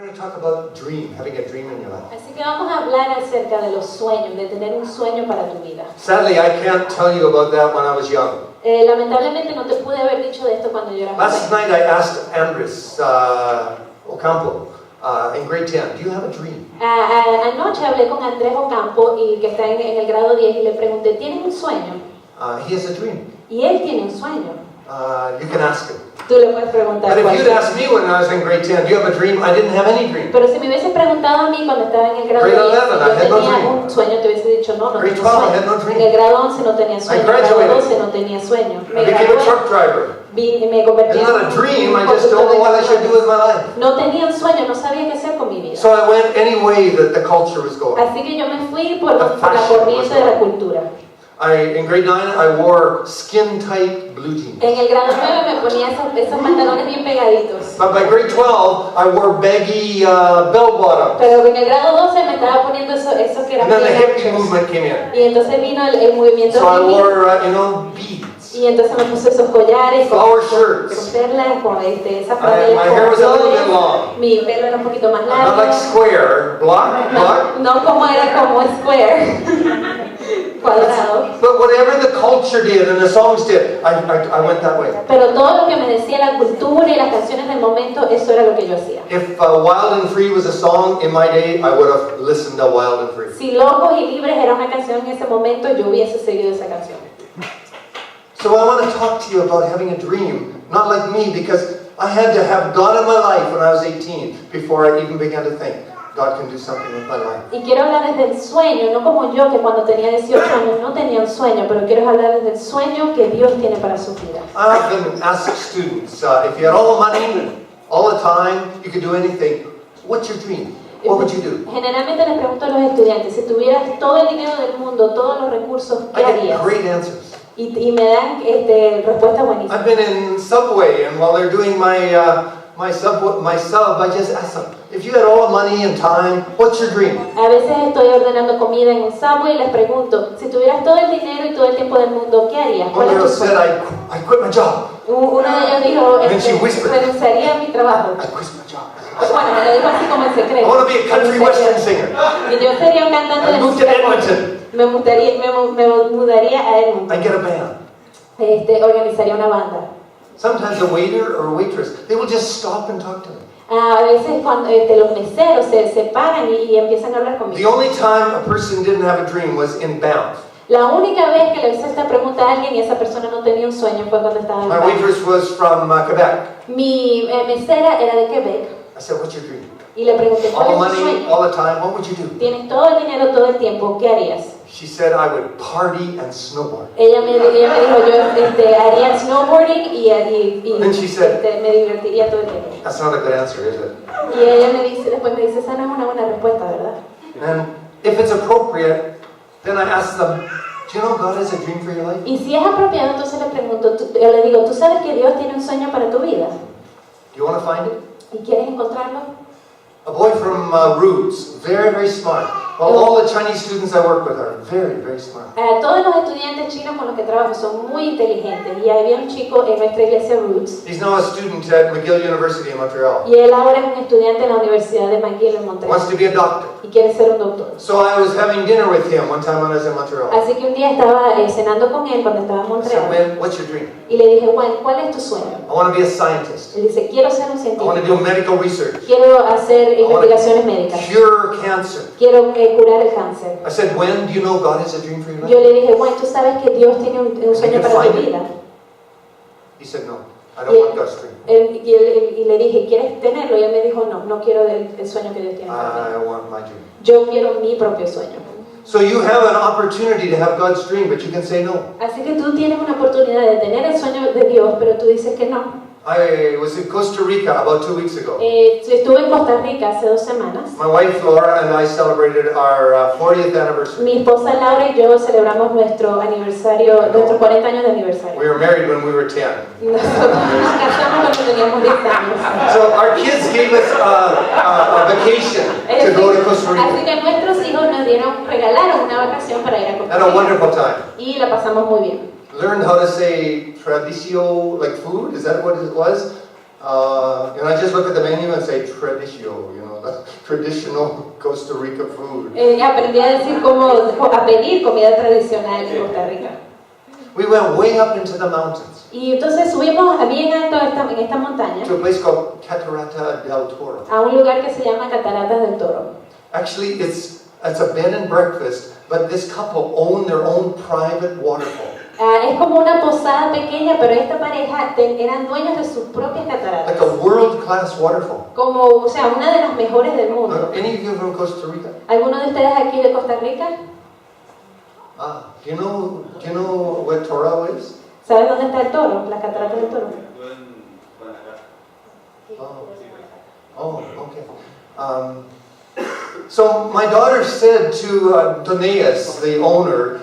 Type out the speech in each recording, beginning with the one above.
going to talk about dream, having a dream in your life. Así que vamos a hablar acerca de los sueños, de tener un sueño para tu vida. Sadly, I can't tell you about that when I was young. Lamentablemente no te pude haber dicho de esto cuando yo era Last joven. night I asked Andres Ocampo in grade 10, do you have a dream? Anoche hablé con Andrés Ocampo, y que está en el grado 10, y le pregunté, ¿tienes un sueño? He has a dream. Y él tiene un sueño. You can ask him. Tú le puedes preguntar. But if cuál you'd es. asked me when I was in grade 10, do you have a dream? I didn't have any dream. Pero si me hubieses preguntado a mí cuando estaba en el grado 10, Grade 11, I had yo no tenía dream. un sueño, te hubiese dicho no Grade tenía 12, I had sueño. no dream. En el grado 11 no tenía sueño, en el graduated. grado 12 no tenía sueño. I Me became a gradué, truck driver. me convertí It's en not a dream, I un just don't know conductor what I de should do with my life. No tenía un sueño, no sabía qué hacer con mi vida. So I went any way that the culture was going. Así que yo me fui por la fashion corriente was de la going. cultura. In grade 9, I wore skin-tight blue jeans. En el grado 9 me ponía esos pantalones bien pegaditos. But by grade 12, I wore baggy bell-bottoms. Pero en el grado 12 me estaba poniendo eso que era And then the bien hippie anchos. movement came in. Y entonces vino el movimiento So I hippie. wore, beads. Y entonces me puse esos collares Flower con shirts. perlas, con esas My franelas hair was a little bit flores. long. Mi pelo era un poquito más Not like largo. square, block. No como era como square, cuadrado. But whatever the culture did and the songs did, I went that way. Pero todo lo que me decía la cultura y las canciones del momento, eso era lo que yo hacía. If Wild and Free was a song in my day, I would have listened to Wild and Free. Si Locos y Libres era una canción en ese momento, yo hubiese seguido esa canción. So I want to talk to you about having a dream, not like me, because I had to have God in my life when I was 18 before I even began to think God can do something with my life. Y quiero hablar desde el sueño, no como yo que cuando tenía 18 años no tenía un sueño, pero quiero hablar desde el sueño que Dios tiene para sus vidas. I often ask students, if you had all the money, all the time, you could do anything, what's your dream? What would you do? Generalmente les pregunto a los estudiantes, si tuvieras todo el dinero del mundo, todos los recursos, ¿qué I get harías? great answers. Y me dan respuestas buenísimas. I've been in Subway, and while they're doing my sub, I just ask them, if you had all the money and time, what's your dream? A veces estoy ordenando comida en un Subway y les pregunto, si tuvieras todo el dinero y todo el tiempo del mundo, ¿qué harías? ¿Cuál One es girl tu said, sueño? I quit my job. Uno de ellos dijo, And then she whispered. renunciaría a mi trabajo. I quit my job. Bueno, me lo dijo así como en I secreto. want to be a country western singer. Y yo sería un cantante de I moved to música Edmonton. country. Me mudaría a Edmonton. I get a band. Organizaría una banda. Sometimes a waiter or a waitress, they will just stop and talk to me. A veces cuando los meseros se paran y empiezan a hablar The conmigo. only time a person didn't have a dream was in Banff. La única vez que le hice esta pregunta a alguien y esa persona no tenía un sueño fue cuando estaba en My Banff. waitress was from Quebec. Mi mesera era de Quebec I said, what's your dream? y le pregunté, All the ¿cuál es tu money, sueño? all the time, what would you do? Tienes todo el dinero todo el tiempo, ¿qué harías? She said, I would party and snowboard. Ella me dijo, yo haría snowboarding y And she said- me divertiría todo el tiempo. That's not a good answer, is it? Y ella después me dice, esa no es una buena respuesta, ¿verdad? And if it's appropriate, then I ask them, do you know God has a dream for your life? Y si es apropiado, entonces le pregunto, yo le digo, ¿tú sabes que Dios tiene un sueño para tu vida? Do you want to find it? ¿Y quieres encontrarlo? A boy from Roots, very, very smart. Well, all the Chinese students I work with are very, very smart. Todos los estudiantes chinos con los que trabajo son muy inteligentes. Y había un chico en nuestra iglesia Roots. He's now a student at McGill University in Montreal. Y él ahora es un estudiante en la Universidad de McGill en Montreal. Wants to be a doctor. Y quiere ser un doctor. So I was having dinner with him one time when I was in Montreal. Así que un día estaba cenando con él cuando estaba en I said, Montreal. Wayne, what's your dream? Y le dije, Juan, ¿cuál es tu sueño? I want to be a scientist. Él dice, quiero ser un I want to científico. do medical research. Quiero hacer I want investigaciones médicas. to cure cancer. Quiero curar el cáncer. I said, when do you know God has a dream for your life? Yo le dije, Juan, ¿tú sabes que Dios tiene un sueño para tu vida? He said, no, I don't want God's dream. Y le dije, ¿quieres tenerlo? Y él me dijo, no quiero el sueño que Dios tiene para mí. I want my dream. Yo quiero mi propio sueño. So you have an opportunity to have God's dream, but you can say no. Así que tú tienes una oportunidad de tener el sueño de Dios, pero tú dices que no. I was in Costa Rica about 2 weeks ago. Estuve en Costa Rica hace 2 semanas. My wife Laura and I celebrated our 40th anniversary. Mi esposa Laura y yo celebramos nuestro aniversario, nuestros 40 años de aniversario. We were married when we were 10. Nosotros nos casamos cuando teníamos 10 años. So our kids gave us a vacation to go to Costa Así Rica. que nuestros hijos nos regalaron una vacación para ir a Costa Had a Rica. wonderful time. Y la pasamos muy bien. Learned how to say tradicio, like food, is that what it was? I just look at the menu and say tradicio, the traditional Costa Rica food. Aprendí a decir a pedir comida tradicional en Costa Rica. We went way up into the mountains. Y entonces subimos bien alto en esta montaña To a place called Catarata del Toro. a un lugar que se llama Cataratas del Toro. Actually, it's a bed and breakfast, but this couple own their own private waterfall. Es como una posada pequeña, pero esta pareja eran dueños de sus propias cataratas. Like a world-class waterfall. Como, o sea, una de las mejores del mundo. Any of you from Costa Rica? ¿Alguno de ustedes aquí de Costa Rica? Do you know where Toroto is? ¿Saben dónde está el Toro? Las cataratas del Toro. Okay. So my daughter said to Doneas, the owner,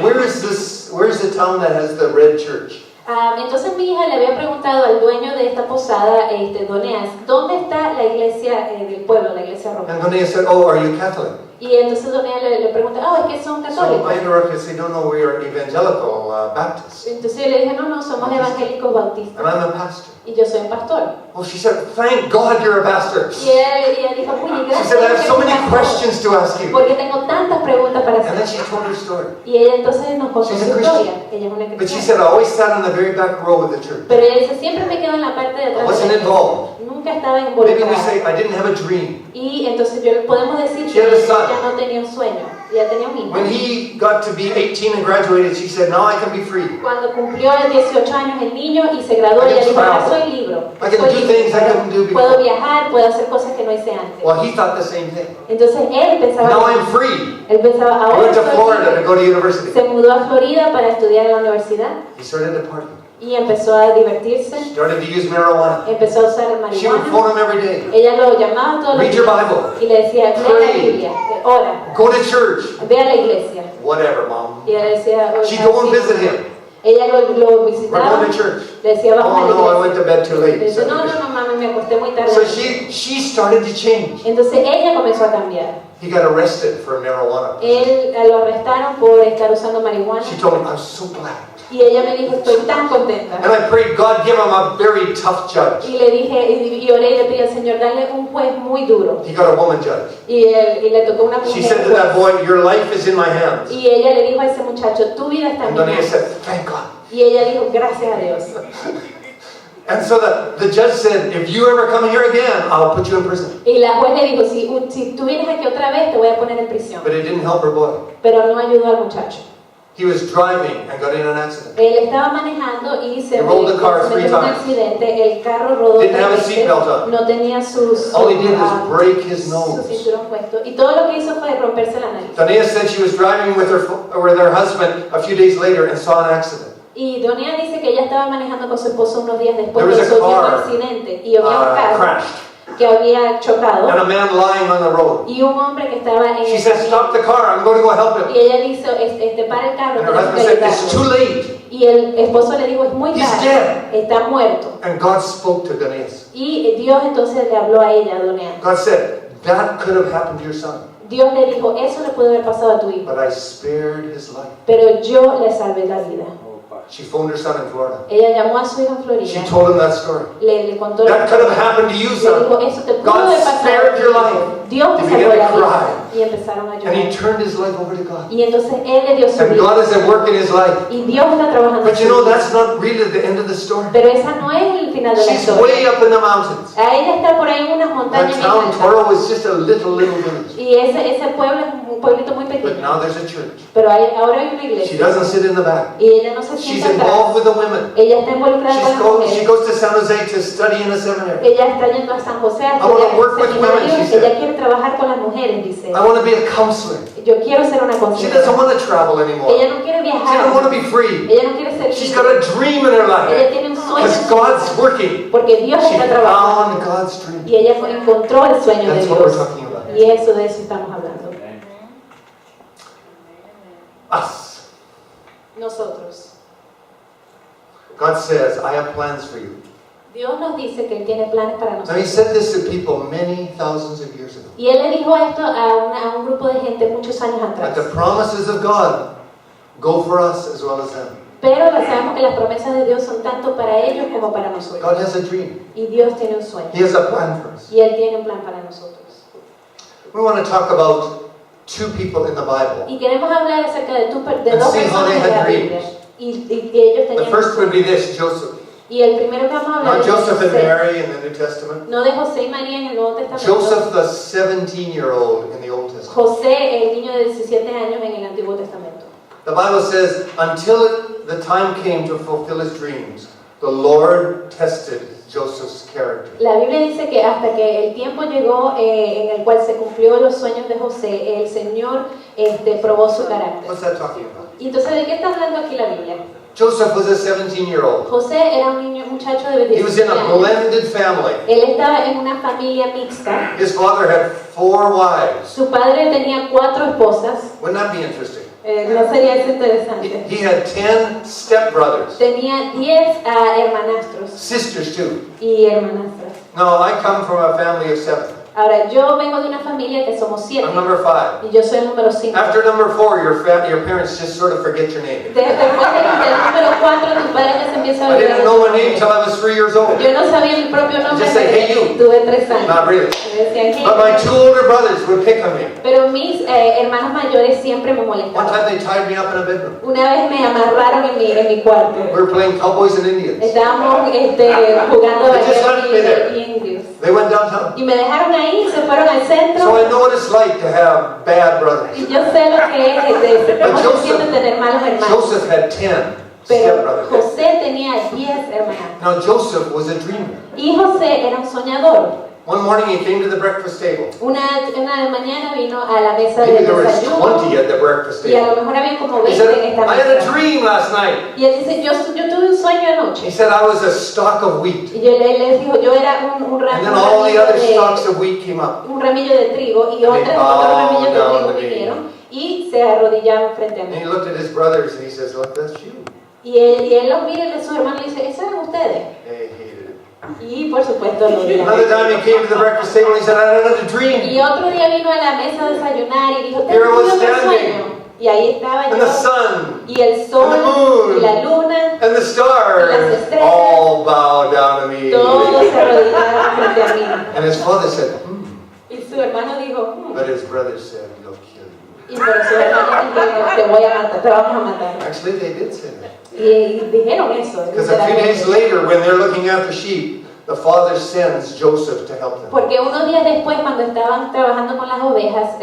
where's the town that has the red church? Entonces mi hija le había preguntado al dueño de esta posada, Doneas, ¿dónde está la iglesia del pueblo, la iglesia And romana? Doneas said, oh, are you Catholic? Y entonces Doneas le pregunta, es que son So I católicos. interrupted and said, no, we are evangelical Baptists. Entonces yo le dije, no, somos evangélicos bautistas. And I'm a pastor. Y yo soy un pastor. Oh, she said, thank God you're a pastor. Y ella dijo, oye, She gracias said, I have a Dios so que many eres pastor, questions to ask you. porque tengo tantas preguntas para And then hacer. she told her story. Y ella entonces nos contó She's su a Christian. historia. Ella es una But she cristiana. said, I always sat on the very back row of the church. Pero ella dice, siempre me quedo en la parte de I atrás. wasn't de la iglesia. involved. Nunca estaba Maybe we involucrada. say, I didn't have a dream. Y entonces podemos decir She que had a son. ella no tenía un sueño. Ella tenía un hijo. When he got to be 18 and graduated, she said, now I can be free. Cuando cumplió 18 años el niño y se graduó, I ella can dijo, ahora travel. soy libre. I can Soy do libre. things I couldn't do before. Puedo viajar, puedo hacer cosas que no hice antes. Well, he thought the same thing. Entonces él pensaba, Now I'm free. él pensaba, He ahora went to soy Florida to libre. go to university. Se mudó a Florida para estudiar en la universidad He started to party. y empezó a divertirse, Started to use marijuana. empezó a usar el She would marihuana. phone him every day. Ella lo llamaba todos los Read your días Bible. y le decía, lee la Pray. Biblia, ora, Go to church. ve a la iglesia. Whatever, Mom. Y ella decía, She'd go and visit him. ella lo We're visitaba, going to church. le decía, vamos a Oh la no, I iglesia. went to bed too Le late. dice, no, mami, me acosté muy tarde. So she started to change. Entonces ella comenzó a cambiar. He got arrested for marijuana. Él lo arrestaron por estar usando marihuana. She told me, I'm so glad. Y ella me dijo, estoy tan contenta. And I prayed, God, give him a very tough judge. Y le dije, y oré y le pedí al Señor, darle un juez muy duro. He got a woman judge. Y le tocó una She mujer said to that juez. boy, your life is in my hands. Y ella le dijo a ese muchacho, tu vida está en And mi Donia mano. said, thank God. Y ella dijo, gracias a Dios. And so the judge said, if you ever come here again, I'll put you in prison. Y la juez le dijo, si tú vienes aquí otra vez, te voy a poner en prisión. But it didn't help her boy. Pero no ayudó al muchacho. He was driving and got in an accident. Él estaba manejando y se He rolled the car se 3 metió en un times. accidente. El carro rodó Didn't have a 3 veces. seatbelt on. No tenía All he did was break his su nose. cinturón puesto. Y todo lo que hizo fue romperse la nariz. Donia said she was driving with her husband a few days later and saw an accident. Y Donia dice que ella estaba manejando con su esposo unos días después There de was a su un car, accidente y había un carro crashed. que había chocado And a man lying on the road. y un hombre que estaba en She el said, camino. stop the car, I'm going to go help him. Y ella dice, para el carro, And her tenemos husband que said, it's too ayudarlo. late. Y el esposo le dijo, es muy He's tarde, dead. está muerto. And God spoke to Donias. Y Dios entonces le habló a ella, a Donia. God said, that could have happened to your son, Dios le dijo, eso le puede haber pasado a tu hijo, but I spared his life. pero yo le salvé la vida. She phoned her son in Florida. Ella llamó a su hijo en Florida, She told him that story. le contó That could have happened to you, le dijo, son. eso te pudo God haber pasado. spared your life. Dios te You salvó began la to vida. cry. Y empezaron a And he llorar. turned his life over to God. Y entonces él le dio su And vida. God is at work in his life. Y Dios está trabajando en But you su know, vida. that's not really the end of the story. Pero esa no es el final de la She's historia. way up in the mountains. A ella está por ahí en unas That montañas bien town, altas. Toro, is just a little village. Y ese pueblo es un pueblito muy But pequeño. now there's a church. Pero ahora hay una She iglesia. doesn't sit in the back. Y ella no se She's sienta involved atrás. with the women. Ella está involucrada con las She mujeres. goes to San Jose to study in a seminary. Ella está yendo a San José a I wanna estudiar work en with seminario. women, she said. Ella quiere trabajar con las mujeres, dice. I want to be a counselor. Yo quiero ser una She consejera. doesn't want to travel anymore. Ella no quiere She viajar. doesn't want to be free. Ella no quiere ser She's libre. got a dream in her Ella life. tiene un sueño. Because God's working. Porque Dios She está trabajando. found God's dream. Y ella encontró el sueño de That's what we're Dios. talking about. Y de eso estamos hablando. Us. Nosotros. God says, I have plans for you. Dios nos dice que Él tiene planes para Now he nosotros. said this to people many thousands of years ago. Y Él le dijo esto a un grupo de gente muchos años That atrás. the promises of God go for us as well as them. Pero sabemos que las promesas de Dios son tanto para ellos como para nosotros. God has a dream. Y Dios tiene un sueño. He has a plan for us. Y Él tiene un plan para nosotros. We want to talk about two people in the Bible. Y queremos hablar acerca de dos see how they personas de had la Biblia. dreams. Y que ellos The tenían first would be this, Joseph. Y el primero que vamos a hablar Not es de Joseph and José. Mary in the New Testament. No de José y María en el Nuevo Testamento. Joseph, the 17-year-old in the Old Testament. José, el niño de 17 años en el Antiguo Testamento. The Bible says, until the time came to fulfill his dreams, the Lord tested Joseph's character. La Biblia dice que hasta que el tiempo llegó en el cual se cumplió los sueños de José, el Señor probó su carácter. What's that talking about? Y entonces, ¿de qué está hablando aquí la Biblia? Joseph was a 17-year-old. José era un muchacho de He was 17 in a años. blended family. Él estaba en una familia mixta. His father had 4 wives. Su padre tenía 4 esposas. Wouldn't that be interesting? ¿No sería eso interesante? He had 10 stepbrothers. Tenía 10 hermanastros Sisters too. y hermanastras. No, I come from a family of 7. Ahora, yo vengo de una familia que somos 7 I'm number 5. y yo soy el número 5. After number 4, your parents just sort of forget your name. Después del número 4, tu padre ya se empieza a I olvidar. didn't know my name until I was 3 years old. Yo no sabía mi propio nombre Just say, "Hey, you." tuve 3 años. Not really. Me decían, "Hey". But my 2 older brothers would pick on me. Pero mis hermanos mayores siempre me One molestaban. time they tied me up in a bedroom. Una vez me amarraron en mi cuarto. We were playing cowboys and Indians. Estábamos jugando They just left me there. y indios. They went downtown. Y me dejaron ahí, se fueron al centro. So I know what it's like to have bad brothers. Y yo sé lo que es cómo se siente tener malos hermanos. Joseph had 10 Pero stepbrothers. José tenía 10 hermanos. Now Joseph was a dreamer. Y José era un soñador. One morning he came to the breakfast table. Una mañana vino a la mesa Maybe del there was desayuno 20 at the breakfast y a table. lo mejor había como He 20 en said, esta I had a mesa. dream last night. Y él dice, yo tuve un sueño He anoche. said I was a stalk of wheat. Y él les dijo, yo era un And then all the ramillo other stalks of wheat came up. un ramillo de trigo y otros ramillos de trigo vinieron y se arrodillaban frente a And mí. he looked at his brothers and he says, look, that's you. Y él los mira y sus hermanos le dice, ¿esos eran ustedes? They hated it. Y por supuesto lo Another odiaban. time he came to the breakfast table and he said, I had a dream. Y otro día vino a la mesa a desayunar y dijo, Here I was tengo un standing. sueño. Y ahí estaba And yo. the sun Y el sol, and the moon, y la luna, and the stars y las estrellas, all bowed down to me. todos se arrodillaron frente a mí. And his father said, Y su hermano dijo, But his brothers said, we'll kill you. y pero su hermano dijo, te voy a matar, te vamos a matar. Actually, they did say that. Y dijeron eso. Because a few days later, when they're looking after sheep, the father sends Joseph to help them. Porque unos días después, cuando estaban trabajando con las ovejas,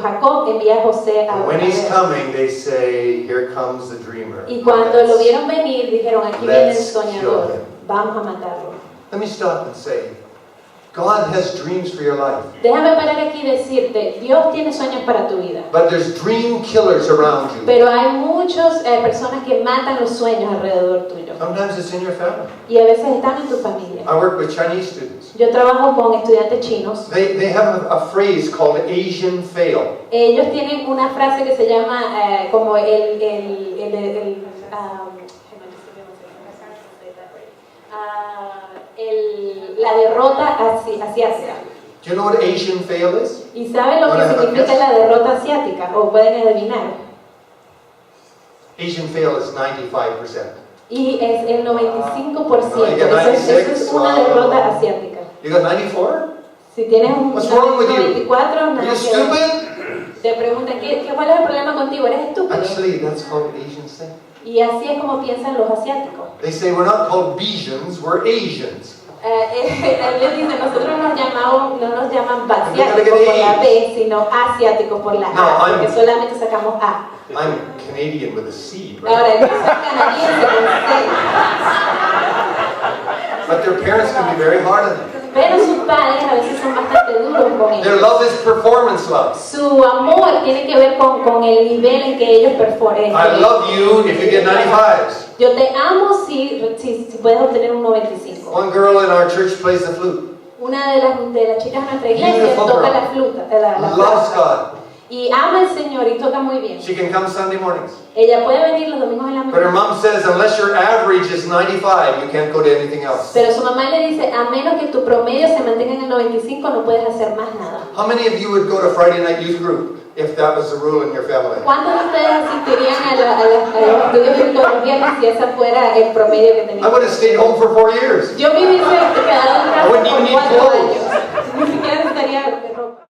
Jacob envía a José a And when he's ver. coming, they say, here comes the dreamer. Y cuando lo vieron venir, dijeron, aquí viene el Let's kill soñador, him. vamos a matarlo. Let me stop and say, God has dreams for your life. Déjame parar aquí y decirte, Dios tiene sueños para tu vida. But there's dream killers around you. Pero hay muchas personas que matan los sueños alrededor tuyo. Sometimes it's in your family. Y a veces están en tu familia. I work with Chinese students. Yo trabajo con estudiantes chinos. They have a phrase called Asian fail. Ellos tienen una frase que se llama como la derrota asiática. Do you know what Asian fail is? ¿Y saben lo que Bueno, significa yes. la derrota asiática? ¿O pueden adivinar? Asian fail is 95%. Y es el 95%. No, you get Eso es 96, una wow. derrota asiática. You got 94? Si tienes un What's wrong with you? 94, Are nada you que ver. stupid? Te preguntan, ¿cuál es el problema contigo? ¿Eres estúpido? Actually, that's how Asians think. Y así es como piensan los asiáticos. They say we're not called Bajans, we're Asians. Ellos dicen, nosotros no nos llaman You're asiáticos gonna por get la A's. B, sino asiáticos por la No, A, I'm- porque solamente sacamos A. I'm Canadian with a C, Ahora, right? yo soy canadiense con C, But their parents can be very hard on them. pero sus padres a veces son bastante duros con Their ellos. love is performance love. Su amor tiene que ver con el nivel en que ellos performan. I love you if you get 95s. Yo te amo si puedes obtener un 95. One girl in our church plays the flute. Una de las chicas de nuestra iglesia Beautiful toca girl. la flauta, la Loves flauta. God. Y ama al Señor y toca muy bien. She can come Sunday mornings. Ella puede venir los domingos en la But her mañana. mom says unless your average is 95, you can't go to anything else. Pero su mamá le dice, a menos que tu promedio se mantenga en el 95, no puedes hacer más nada. How many of you would go to Friday night youth group if that was the rule in your family? ¿Cuántos de ustedes asistirían a los estudios bíblicos los viernes si ese fuera el promedio que I tenían? would have stayed home for 4 years. Yo me hubiese quedado en I casa wouldn't even por need 4 clothes. años. Ni siquiera necesitaría ropa.